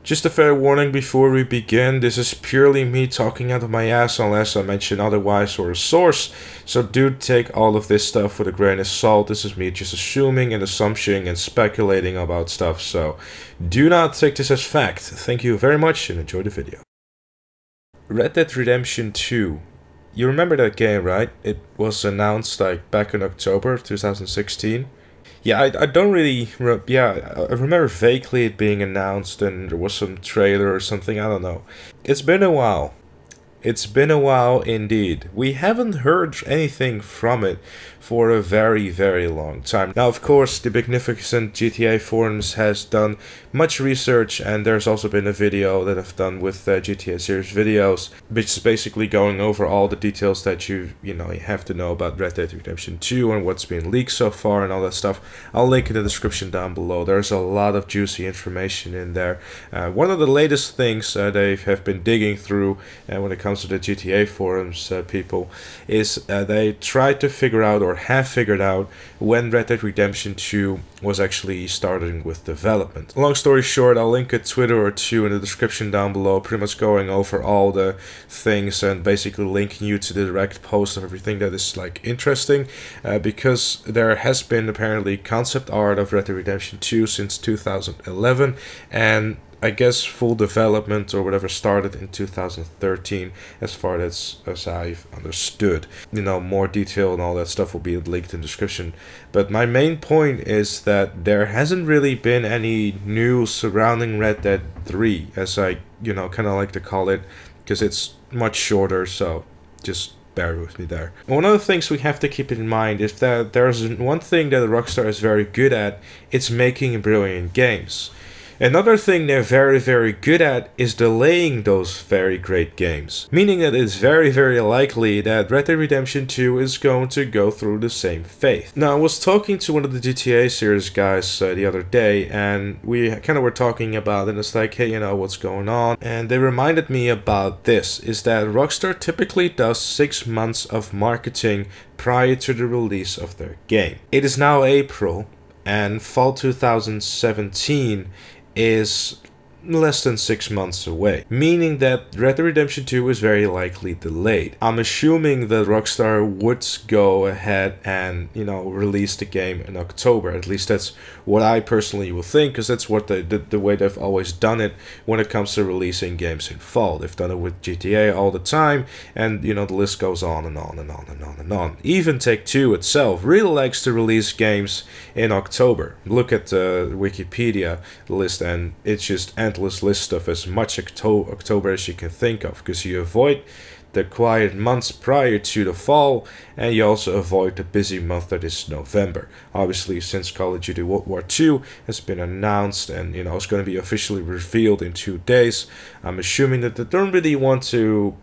Just a fair warning before we begin, this is purely me talking out of my ass unless I mention otherwise or a source, so do take all of this stuff with a grain of salt. This is me just assuming and assuming and speculating about stuff, so do not take this as fact. Thank you very much and enjoy the video. Red Dead Redemption 2. You remember that game, right? It was announced like back in October 2016. Yeah, I don't really, I remember vaguely it being announced and there was some trailer or something, I don't know. It's been a while. It's been a while indeed. We haven't heard anything from it for a very, very long time. Now, of course, the Magnificent GTA forums has done much research, and there's also been a video that I've done with GTA series videos, which is basically going over all the details that you have to know about Red Dead Redemption 2 and what's been leaked so far and all that stuff. I'll link in the description down below. There's a lot of juicy information in there. One of the latest things they have been digging through when it comes to the GTA forums people is they tried to figure out or have figured out when Red Dead Redemption 2 was actually starting with development. Long story short, I'll link a Twitter or two in the description down below, pretty much going over all the things and basically linking you to the direct post of everything that is like interesting, because there has been apparently concept art of Red Dead Redemption 2 since 2011, and I guess full development or whatever started in 2013 as far as I've understood. More detail and all that stuff will be linked in the description. But my main point is that there hasn't really been any news surrounding Red Dead 3, as I, kind of like to call it, because it's much shorter, so just bear with me there. One of the things we have to keep in mind is that there's one thing that Rockstar is very good at, it's making brilliant games. Another thing they're very, very good at is delaying those very great games, meaning that it's very, very likely that Red Dead Redemption 2 is going to go through the same fate. Now, I was talking to one of the GTA series guys the other day, and we kind of were talking about it, and it's like, hey, what's going on? And they reminded me about this, is that Rockstar typically does 6 months of marketing prior to the release of their game. It is now April, and fall 2017 is less than 6 months away, meaning that Red Dead Redemption 2 is very likely delayed. I'm assuming that Rockstar would go ahead and, release the game in October. At least that's what I personally will think, because that's what the way they've always done it when it comes to releasing games in fall. They've done it with GTA all the time, and, the list goes on and on and on and on and on. Even Take-Two itself really likes to release games in October. Look at the Wikipedia list, and it's just endless list of as much October as you can think of, because you avoid the quiet months prior to the fall, and you also avoid the busy month that is November. Obviously, since Call of Duty World War II has been announced and it's going to be officially revealed in 2 days, I'm assuming that they don't really want to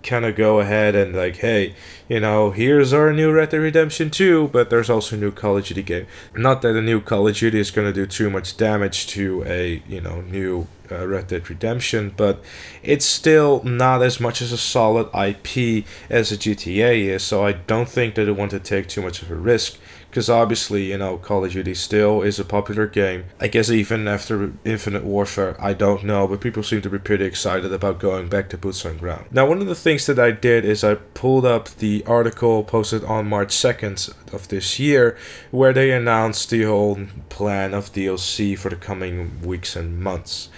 kind of go ahead and like, hey, here's our new Red Dead Redemption 2, but there's also a new Call of Duty game. Not that a new Call of Duty is going to do too much damage to a, new Red Dead Redemption, but it's still not as much as a solid IP as a GTA is, so I don't think that they want to take too much of a risk, because obviously, Call of Duty still is a popular game. I guess even after Infinite Warfare, I don't know, but people seem to be pretty excited about going back to boots on ground. Now, one of the things that I did is I pulled up the article posted on March 2nd of this year, where they announced the whole plan of DLC for the coming weeks and months.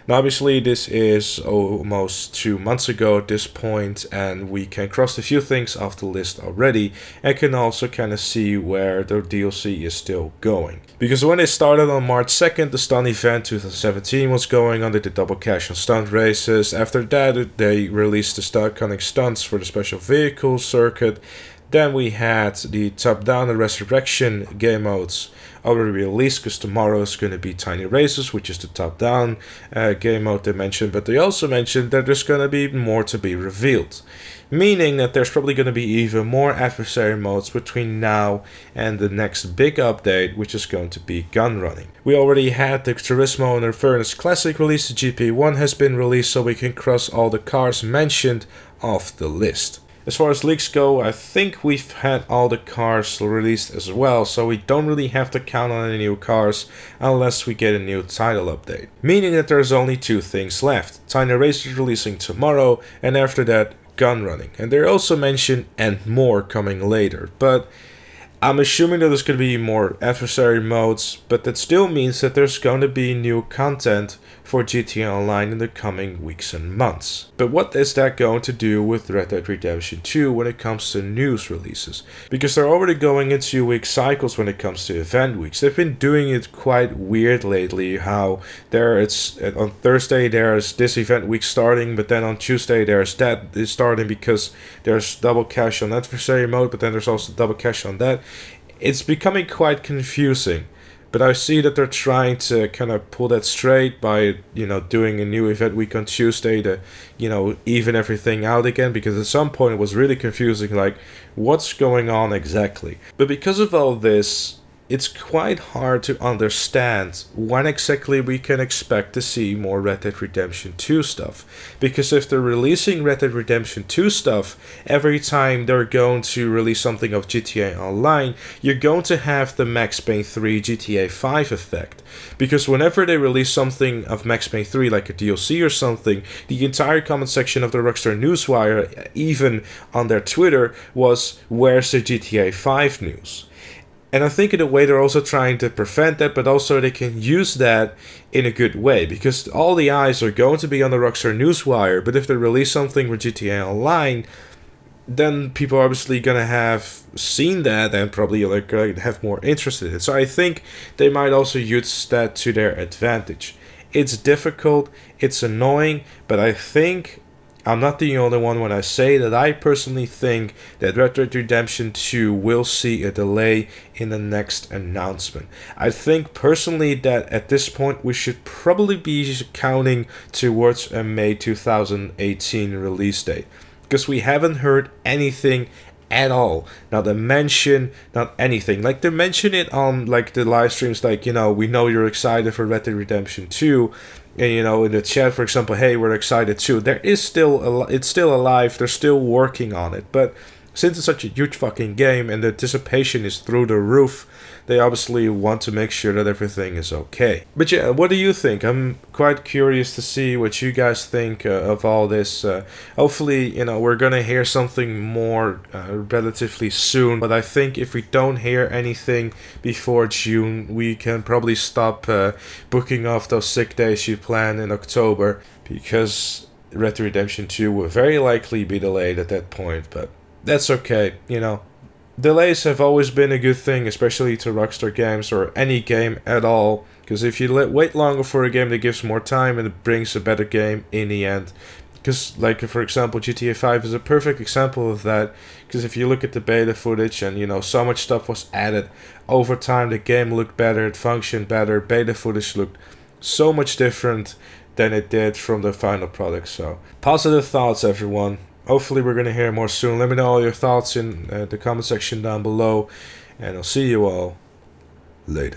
Now, obviously, this is almost 2 months ago at this point, and we can cross a few things off the list already, and can also kind of see where the DLC is still going. Because when it started on March 2nd, the stunt event 2017 was going on, they did double cash on stunt races. After that, they released the iconic stunts for the special vehicle circuit. Then we had the top-down and resurrection game modes already released, because tomorrow is going to be Tiny Races, which is the top-down game mode they mentioned, but they also mentioned that there's going to be more to be revealed, meaning that there's probably going to be even more adversary modes between now and the next big update, which is going to be gun running. We already had the Turismo and Furnace Classic released, the GP1 has been released, so we can cross all the cars mentioned off the list. As far as leaks go, I think we've had all the cars released as well, so we don't really have to count on any new cars unless we get a new title update. Meaning that there's only 2 things left. Tiny Racer is releasing tomorrow, and after that, gun running. And they also mention and more coming later, but I'm assuming that there's going to be more adversary modes, but that still means that there's going to be new content for GTA Online in the coming weeks and months. But what is that going to do with Red Dead Redemption 2 when it comes to news releases? Because they're already going in 2-week cycles when it comes to event weeks. They've been doing it quite weird lately, how on Thursday there's this event week starting, but then on Tuesday there's that is starting because there's double cash on adversary mode, but then there's also double cash on that. It's becoming quite confusing. But I see that they're trying to kind of pull that straight by, doing a new event week on Tuesday to, even everything out again. Because at some point it was really confusing, like, what's going on exactly? But because of all this, it's quite hard to understand when exactly we can expect to see more Red Dead Redemption 2 stuff. Because if they're releasing Red Dead Redemption 2 stuff every time they're going to release something of GTA Online, you're going to have the Max Payne 3 GTA 5 effect. Because whenever they release something of Max Payne 3, like a DLC or something, the entire comment section of the Rockstar Newswire, even on their Twitter, was, "Where's the GTA 5 news?" And I think in a way they're also trying to prevent that, but also they can use that in a good way. Because all the eyes are going to be on the Rockstar Newswire, but if they release something with GTA Online, then people are obviously going to have seen that and probably have more interest in it. So I think they might also use that to their advantage. It's difficult, it's annoying, but I think I'm not the only one when I say that I personally think that Red Dead Redemption 2 will see a delay in the next announcement. I think personally that at this point we should probably be counting towards a May 2018 release date. Because we haven't heard anything at all. Not a mention, not anything. Like, they mention it on like the live streams, like, we know you're excited for Red Dead Redemption 2. And in the chat, for example, hey, we're excited too. It's still alive. They're still working on it. But since it's such a huge fucking game and the anticipation is through the roof, they obviously want to make sure that everything is okay. But yeah, what do you think? I'm quite curious to see what you guys think of all this. Hopefully, we're gonna hear something more relatively soon. But I think if we don't hear anything before June, we can probably stop booking off those sick days you plan in October, because Red Dead Redemption 2 will very likely be delayed at that point. But that's okay, Delays have always been a good thing, especially to Rockstar Games or any game at all. Because if you wait longer for a game, that gives more time and it brings a better game in the end. Because, like, for example, GTA 5 is a perfect example of that. Because if you look at the beta footage and, so much stuff was added over time, the game looked better, it functioned better, beta footage looked so much different than it did from the final product. So, positive thoughts, everyone. Hopefully we're going to hear more soon. Let me know all your thoughts in the comment section down below. And I'll see you all later.